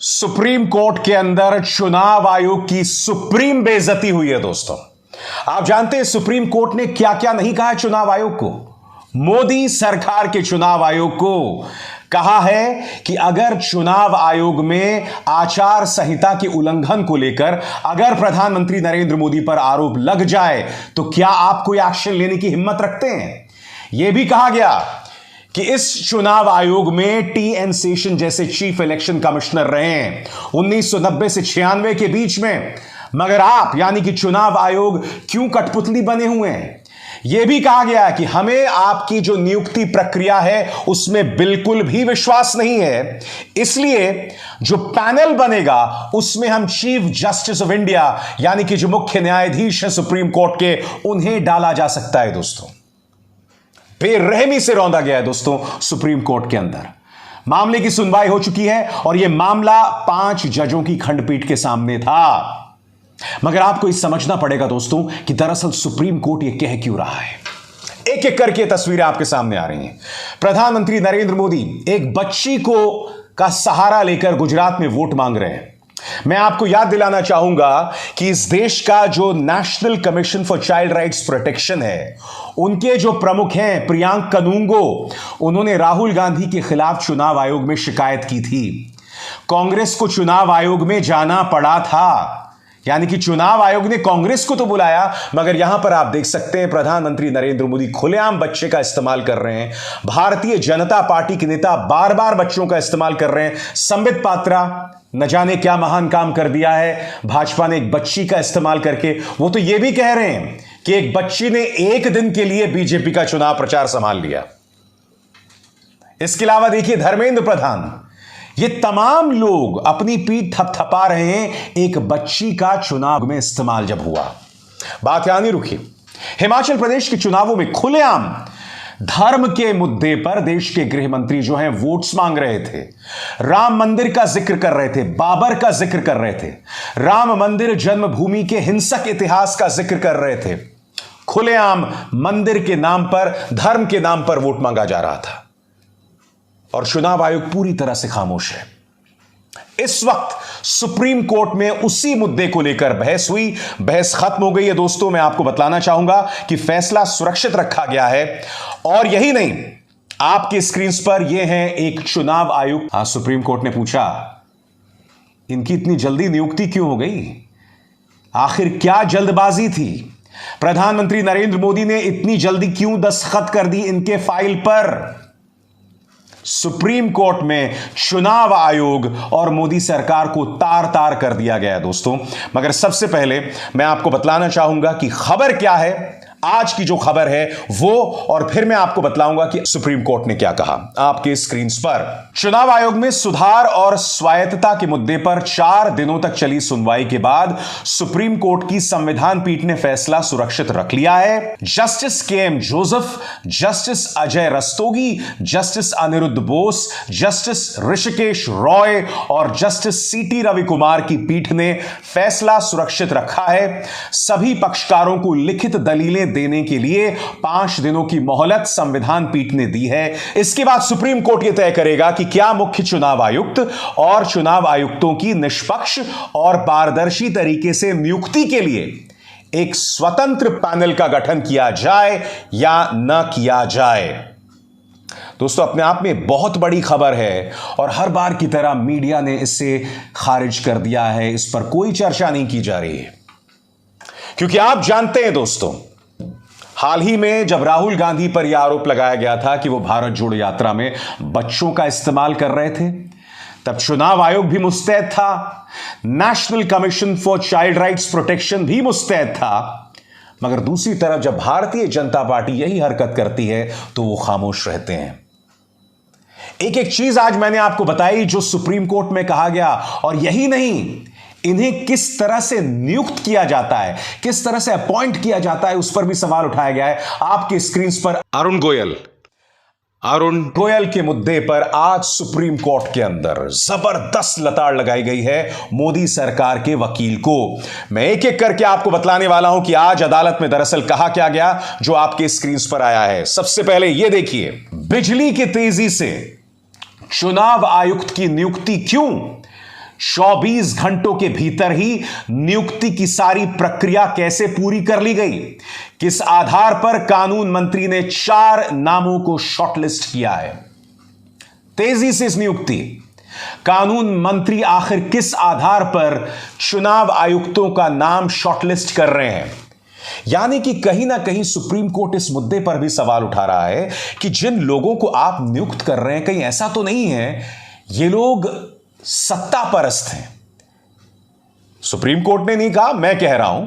Supreme court के अंदर चुनाव आयोग की सुप्रीम बेइज्जती हुई है दोस्तों। आप जानते हैं सुप्रीम कोर्ट ने क्या क्या नहीं कहा है चुनाव आयोग को। मोदी सरकार के चुनाव आयोग को कहा है कि अगर चुनाव आयोग में आचार संहिता के उल्लंघन को लेकर अगर प्रधानमंत्री नरेंद्र मोदी पर आरोप लग जाए तो क्या आप कोई एक्शन लेने की हिम्मत रखते हैं। यह भी कहा गया कि इस चुनाव आयोग में टी.एन. शेषन जैसे चीफ इलेक्शन कमिश्नर रहे हैं 1990 से 96 के बीच में, मगर आप यानी कि चुनाव आयोग क्यों कठपुतली बने हुए हैं। यह भी कहा गया कि हमें आपकी जो नियुक्ति प्रक्रिया है उसमें बिल्कुल भी विश्वास नहीं है, इसलिए जो पैनल बनेगा उसमें हम चीफ जस्टिस ऑफ इंडिया यानी कि जो मुख्य न्यायाधीश हैं सुप्रीम कोर्ट के, उन्हें डाला जा सकता है। दोस्तों बेरहमी से रौंदा गया है दोस्तों सुप्रीम कोर्ट के अंदर। मामले की सुनवाई हो चुकी है और यह मामला 5 जजों की खंडपीठ के सामने था। मगर आपको इस समझना पड़ेगा दोस्तों कि दरअसल सुप्रीम कोर्ट यह कह क्यों रहा है। एक एक करके तस्वीरें आपके सामने आ रही हैं। प्रधानमंत्री नरेंद्र मोदी एक बच्ची को का सहारा लेकर गुजरात में वोट मांग रहे हैं। मैं आपको याद दिलाना चाहूंगा कि इस देश का जो national commission for child rights protection है, उनके जो प्रमुख हैं प्रियांक कनूंगो, उन्होंने राहुल गांधी के खिलाफ चुनाव आयोग में शिकायत की थी। कांग्रेस को चुनाव आयोग में जाना पड़ा था, यानी कि चुनाव आयोग ने कांग्रेस को तो बुलाया, मगर यहां पर आप देख सकते हैं प्रधानमंत्री नरेंद्र मोदी खुलेआम बच्चे का इस्तेमाल कर रहे हैं। भारतीय जनता पार्टी के नेता बार बार बच्चों का इस्तेमाल कर रहे हैं। संबित पात्रा न जाने क्या महान काम कर दिया है भाजपा ने एक बच्ची का इस्तेमाल करके। वो तो यह भी कह रहे हैं कि एक बच्ची ने एक दिन के लिए बीजेपी का चुनाव प्रचार संभाल लिया। इसके अलावा देखिए धर्मेंद्र प्रधान, ये तमाम लोग अपनी पीठ थपथपा रहे हैं एक बच्ची का चुनाव में इस्तेमाल जब हुआ। बात यहां नहीं रुकी। हिमाचल प्रदेश के चुनावों में खुलेआम धर्म के मुद्दे पर देश के गृह मंत्री जो हैं वोट्स मांग रहे थे, राम मंदिर का जिक्र कर रहे थे, बाबर का जिक्र कर रहे थे, राम मंदिर जन्मभूमि के हिंसक इतिहास का जिक्र कर रहे थे। खुलेआम मंदिर के नाम पर, धर्म के नाम पर वोट मांगा जा रहा था और चुनाव आयोग पूरी तरह से खामोश है। इस वक्त सुप्रीम कोर्ट में उसी मुद्दे को लेकर बहस हुई। बहस खत्म हो गई है दोस्तों। मैं आपको बताना चाहूंगा कि फैसला सुरक्षित रखा गया है और यही नहीं, आपकी स्क्रीन पर यह है एक चुनाव आयुक्त। आज सुप्रीम कोर्ट ने पूछा इनकी इतनी जल्दी नियुक्ति क्यों हो गई, आखिर क्या जल्दबाजी थी, प्रधानमंत्री नरेंद्र मोदी ने इतनी जल्दी क्यों दस्तखत कर दी इनके फाइल पर। सुप्रीम कोर्ट में चुनाव आयोग और मोदी सरकार को तार तार कर दिया गया दोस्तों। मगर सबसे पहले मैं आपको बतलाना चाहूंगा कि खबर क्या है, आज की जो खबर है वो, और फिर मैं आपको बतलाऊंगा कि सुप्रीम कोर्ट ने क्या कहा। आपके स्क्रीन पर चुनाव आयोग में सुधार और स्वायत्तता के मुद्दे पर 4 दिनों तक चली सुनवाई के बाद सुप्रीम कोर्ट की संविधान पीठ ने फैसला सुरक्षित रख लिया है। Justice K M. Joseph, justice Ajay Rastogi, justice Aniruddha Bose, justice Hrishikesh Roy और जस्टिस सी.टी. रविकुमार की पीठ ने फैसला सुरक्षित रखा है। सभी पक्षकारों को लिखित दलीलें देने के लिए 5 दिनों की मोहलत संविधान पीठ ने दी है। इसके बाद सुप्रीम कोर्ट यह तय करेगा कि क्या मुख्य चुनाव आयुक्त और चुनाव आयुक्तों की निष्पक्ष और पारदर्शी तरीके से नियुक्ति के लिए एक स्वतंत्र पैनल का गठन किया जाए या न किया जाए। दोस्तों अपने आप में बहुत बड़ी खबर है और हर बार की तरह मीडिया ने इसे खारिज कर दिया है, इस पर कोई चर्चा नहीं की जा रही है। क्योंकि आप जानते हैं दोस्तों, हाल ही में जब राहुल गांधी पर यह आरोप लगाया गया था कि वो भारत जोड़ो यात्रा में बच्चों का इस्तेमाल कर रहे थे, तब चुनाव आयोग भी मुस्तैद था, national commission for child rights protection भी मुस्तैद था। मगर दूसरी तरफ जब भारतीय जनता पार्टी यही हरकत करती है तो वो खामोश रहते हैं। एक एक चीज आज मैंने आपको बताई जो सुप्रीम कोर्ट में कहा गया, और यही नहीं, इन्हें किस तरह से नियुक्त किया जाता है, किस तरह से अपॉइंट किया जाता है, उस पर भी सवाल उठाया गया है। आपके स्क्रीन पर अरुण गोयल के मुद्दे पर आज सुप्रीम कोर्ट के अंदर जबरदस्त लताड़ लगाई गई है मोदी सरकार के वकील को। मैं एक एक करके आपको बतलाने वाला हूं कि आज अदालत में दरअसल कहा क्या गया, जो आपके स्क्रीन पर आया है। सबसे पहले यह देखिए, बिजली की तेजी से चुनाव आयुक्त की नियुक्ति क्यों 24 घंटों के भीतर ही नियुक्ति की सारी प्रक्रिया कैसे पूरी कर ली गई? किस आधार पर कानून मंत्री ने 4 नामों को शॉर्टलिस्ट किया है? तेजी से इस नियुक्ति, कानून मंत्री आखिर किस आधार पर चुनाव आयुक्तों का नाम शॉर्टलिस्ट कर रहे हैं? यानी कि कहीं ना कहीं सुप्रीम कोर्ट इस मुद्दे पर भी सवाल उठा रहा है कि जिन लोगों को आप नियुक्त कर रहे हैं, कहीं ऐसा तो नहीं है ये लोग सत्ता परस्त हैं? सुप्रीम कोर्ट ने नहीं कहा, मैं कह रहा हूं।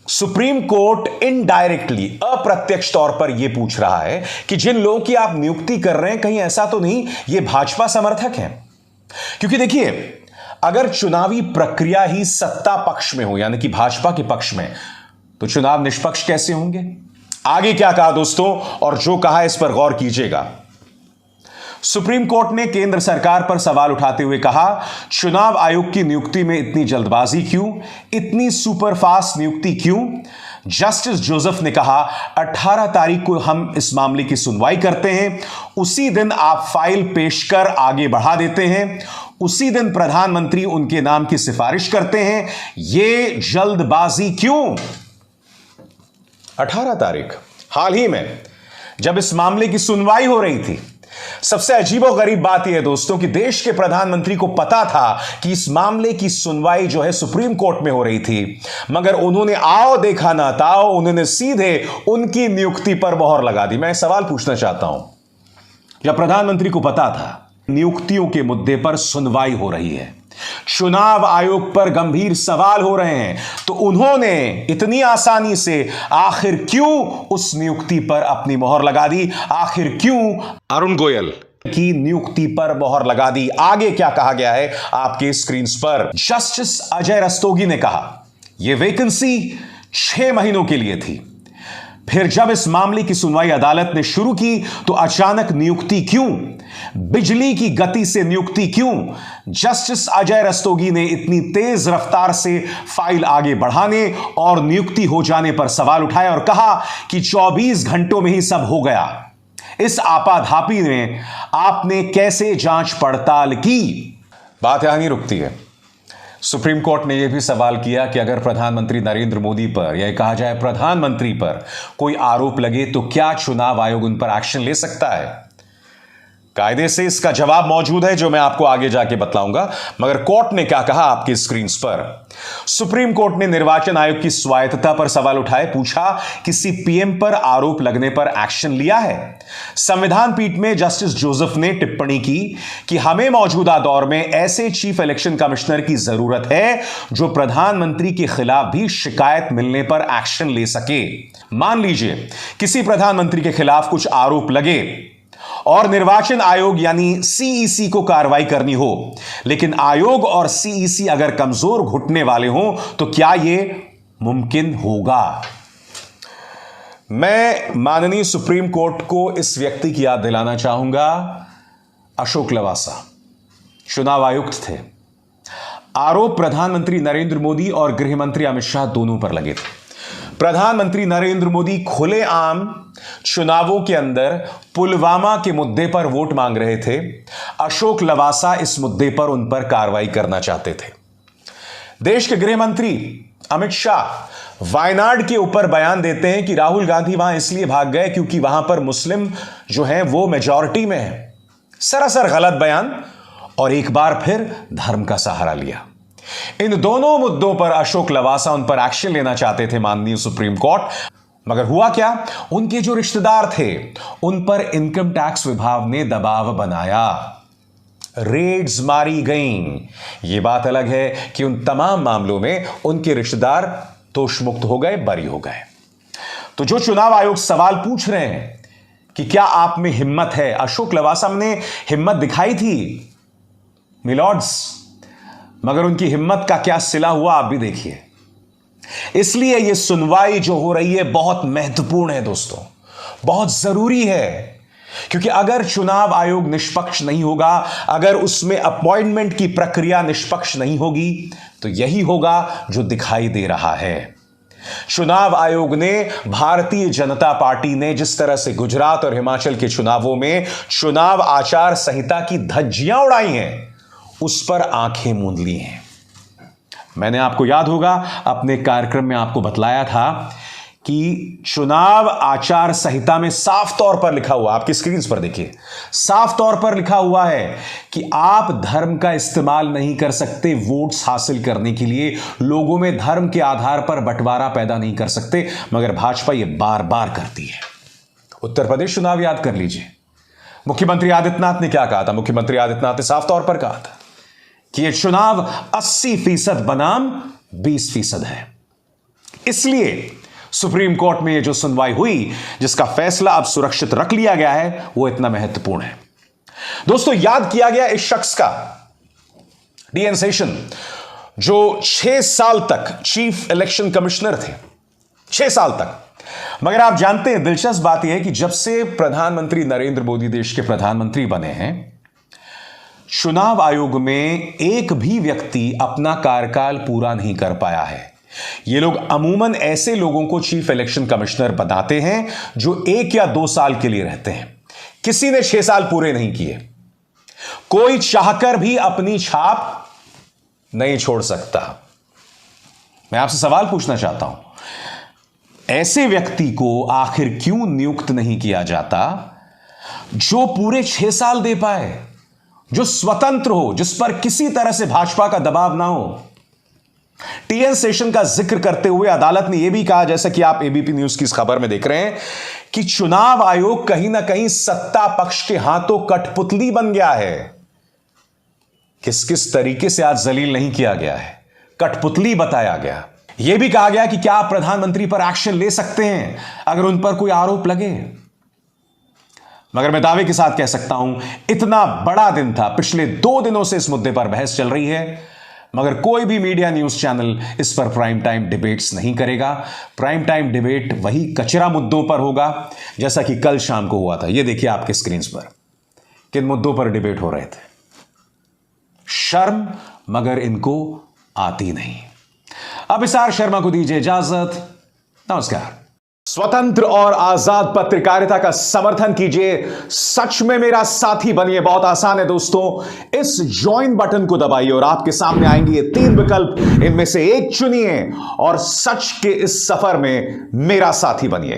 सुप्रीम कोर्ट इनडायरेक्टली, अप्रत्यक्ष तौर पर यह पूछ रहा है कि जिन लोगों की आप नियुक्ति कर रहे हैं, कहीं ऐसा तो नहीं ये भाजपा समर्थक हैं? क्योंकि देखिए, अगर चुनावी प्रक्रिया ही सत्ता पक्ष में हो, यानी कि भाजपा के पक्ष में, तो चुनाव निष्पक्ष कैसे होंगे? आगे क्या कहा दोस्तों, और जो कहा इस पर गौर कीजिएगा। सुप्रीम कोर्ट ने केंद्र सरकार पर सवाल उठाते हुए कहा, चुनाव आयोग की नियुक्ति में इतनी जल्दबाजी क्यों, इतनी सुपरफास्ट नियुक्ति क्यों? जस्टिस जोसेफ ने कहा, 18 तारीख को हम इस मामले की सुनवाई करते हैं, उसी दिन आप फाइल पेश कर आगे बढ़ा देते हैं, उसी दिन प्रधानमंत्री उनके नाम की सिफारिश करते हैं, यह जल्दबाजी क्यों? 18 तारीख, हाल ही में जब इस मामले की सुनवाई हो रही थी। सबसे अजीबोगरीब बात यह है दोस्तों कि देश के प्रधानमंत्री को पता था कि इस मामले की सुनवाई जो है सुप्रीम कोर्ट में हो रही थी, मगर उन्होंने आओ देखा ना ताओ, उन्होंने सीधे उनकी नियुक्ति पर मोहर लगा दी। मैं सवाल पूछना चाहता हूं, जब प्रधानमंत्री को पता था नियुक्तियों के मुद्दे पर सुनवाई हो रही है, चुनाव आयोग पर गंभीर सवाल हो रहे हैं, तो उन्होंने इतनी आसानी से आखिर क्यों उस नियुक्ति पर अपनी मोहर लगा दी? आखिर क्यों अरुण गोयल की नियुक्ति पर मोहर लगा दी? आगे क्या कहा गया है आपके स्क्रीन पर। जस्टिस अजय रस्तोगी ने कहा, यह वैकेंसी 6 महीनों के लिए थी, फिर जब इस मामले की सुनवाई अदालत ने शुरू की तो अचानक नियुक्ति क्यों? बिजली की गति से नियुक्ति क्यों? जस्टिस अजय रस्तोगी ने इतनी तेज रफ्तार से फाइल आगे बढ़ाने और नियुक्ति हो जाने पर सवाल उठाए और कहा कि 24 घंटों में ही सब हो गया। इस आपाधापी में आपने कैसे जांच पड़ताल की? बात यहां नहीं रुकती है। सुप्रीम कोर्ट ने यह भी सवाल किया कि अगर प्रधानमंत्री नरेंद्र मोदी पर, या कहा जाए प्रधानमंत्री पर, कोई आरोप लगे तो क्या चुनाव आयोग उन पर एक्शन ले सकता है? कायदे से इसका जवाब मौजूद है जो मैं आपको आगे जाके बतलाऊंगा, मगर कोर्ट ने क्या कहा आपके स्क्रीन पर। सुप्रीम कोर्ट ने निर्वाचन आयोग की स्वायत्तता पर सवाल उठाए, पूछा किसी पीएम पर आरोप लगने पर एक्शन लिया है? संविधान पीठ में जस्टिस जोसेफ ने टिप्पणी की कि हमें मौजूदा दौर में ऐसे चीफ इलेक्शन कमिश्नर की जरूरत है जो प्रधानमंत्री के खिलाफ भी शिकायत मिलने पर एक्शन ले सके। मान लीजिए किसी प्रधानमंत्री के खिलाफ कुछ आरोप लगे और निर्वाचन आयोग यानी सीईसी को कार्रवाई करनी हो, लेकिन आयोग और सीईसी अगर कमजोर घुटने वाले हों तो क्या यह मुमकिन होगा? मैं माननीय सुप्रीम कोर्ट को इस व्यक्ति की याद दिलाना चाहूंगा। अशोक लवासा चुनाव आयुक्त थे। आरोप प्रधानमंत्री नरेंद्र मोदी और गृह मंत्री अमित शाह दोनों पर लगे थे। प्रधानमंत्री नरेंद्र मोदी खुलेआम चुनावों के अंदर पुलवामा के मुद्दे पर वोट मांग रहे थे। अशोक लवासा इस मुद्दे पर उन पर कार्रवाई करना चाहते थे। देश के गृह मंत्री अमित शाह वायनाड के ऊपर बयान देते हैं कि राहुल गांधी वहां इसलिए भाग गए क्योंकि वहां पर मुस्लिम जो हैं वो मेजॉरिटी में है। सरासर गलत बयान, और एक बार फिर धर्म का सहारा लिया। इन दोनों मुद्दों पर अशोक लवासा उन पर एक्शन लेना चाहते थे माननीय सुप्रीम कोर्ट, मगर हुआ क्या? उनके जो रिश्तेदार थे उन पर इनकम टैक्स विभाग ने दबाव बनाया, रेड्स मारी गईं। यह बात अलग है कि उन तमाम मामलों में उनके रिश्तेदार दोषमुक्त हो गए, बरी हो गए। तो जो चुनाव आयोग सवाल पूछ रहे हैं कि क्या आप में हिम्मत है, अशोक लवासा ने हिम्मत दिखाई थी मिलॉर्ड्स, मगर उनकी हिम्मत का क्या सिला हुआ आप भी देखिए। इसलिए यह सुनवाई जो हो रही है बहुत महत्वपूर्ण है दोस्तों, बहुत जरूरी है, क्योंकि अगर चुनाव आयोग निष्पक्ष नहीं होगा, अगर उसमें अपॉइंटमेंट की प्रक्रिया निष्पक्ष नहीं होगी, तो यही होगा जो दिखाई दे रहा है। चुनाव आयोग ने, भारतीय जनता पार्टी ने जिस तरह से गुजरात और हिमाचल के चुनावों में चुनाव आचार संहिता की धज्जियां उड़ाई हैं, उस पर आंखें मूंद ली हैं। मैंने आपको याद होगा अपने कार्यक्रम में आपको बतलाया था कि चुनाव आचार संहिता में साफ तौर पर लिखा हुआ, आपकी स्क्रीन पर देखिए, साफ तौर पर लिखा हुआ है कि आप धर्म का इस्तेमाल नहीं कर सकते वोट्स हासिल करने के लिए, लोगों में धर्म के आधार पर बंटवारा पैदा नहीं कर सकते। मगर भाजपा यह बार बार करती है। उत्तर प्रदेश चुनाव याद कर लीजिए, मुख्यमंत्री आदित्यनाथ ने क्या कहा था? मुख्यमंत्री आदित्यनाथ ने साफ तौर पर कहा था कि यह चुनाव 80% बनाम 20% है। इसलिए सुप्रीम कोर्ट में यह जो सुनवाई हुई, जिसका फैसला अब सुरक्षित रख लिया गया है, वो इतना महत्वपूर्ण है। दोस्तों, याद किया गया इस शख्स का, टीएन शेषन, जो 6 साल तक चीफ इलेक्शन कमिश्नर थे, 6 साल तक। मगर आप जानते हैं, दिलचस्प बात यह है कि जब से प्रधानमंत्री नरेंद्र मोदी देश के प्रधानमंत्री बने हैं, चुनाव आयोग में एक भी व्यक्ति अपना कार्यकाल पूरा नहीं कर पाया है। ये लोग अमूमन ऐसे लोगों को चीफ इलेक्शन कमिश्नर बताते हैं जो 1 या 2 साल के लिए रहते हैं। किसी ने 6 साल पूरे नहीं किए। कोई चाहकर भी अपनी छाप नहीं छोड़ सकता। मैं आपसे सवाल पूछना चाहता हूं, ऐसे व्यक्ति को आखिर क्यों नियुक्त नहीं किया जाता जो पूरे 6 साल दे पाए, जो स्वतंत्र हो, जिस पर किसी तरह से भाजपा का दबाव ना हो? टीएन शेषन का जिक्र करते हुए अदालत ने यह भी कहा, जैसा कि आप एबीपी न्यूज की इस खबर में देख रहे हैं, कि चुनाव आयोग कहीं ना कहीं सत्ता पक्ष के हाथों कठपुतली बन गया है। किस किस तरीके से आज जलील नहीं किया गया है, कठपुतली बताया गया। यह भी कहा गया कि क्या आप प्रधानमंत्री पर एक्शन ले सकते हैं अगर उन पर कोई आरोप लगे। मगर मैं दावे के साथ कह सकता हूं, इतना बड़ा दिन था, पिछले 2 दिनों से इस मुद्दे पर बहस चल रही है, मगर कोई भी मीडिया न्यूज चैनल इस पर प्राइम टाइम डिबेट्स नहीं करेगा। प्राइम टाइम डिबेट वही कचरा मुद्दों पर होगा जैसा कि कल शाम को हुआ था। यह देखिए आपके स्क्रीन पर किन मुद्दों पर डिबेट हो रहे थे। शर्म मगर इनको आती नहीं। अब विशाल शर्मा को दीजिए इजाजत। नमस्कार। स्वतंत्र और आजाद पत्रकारिता का समर्थन कीजिए, सच में मेरा साथी बनिए। बहुत आसान है दोस्तों, इस ज्वाइन बटन को दबाइए और आपके सामने आएंगे ये 3 विकल्प, इनमें से एक चुनिए और सच के इस सफर में मेरा साथी बनिए।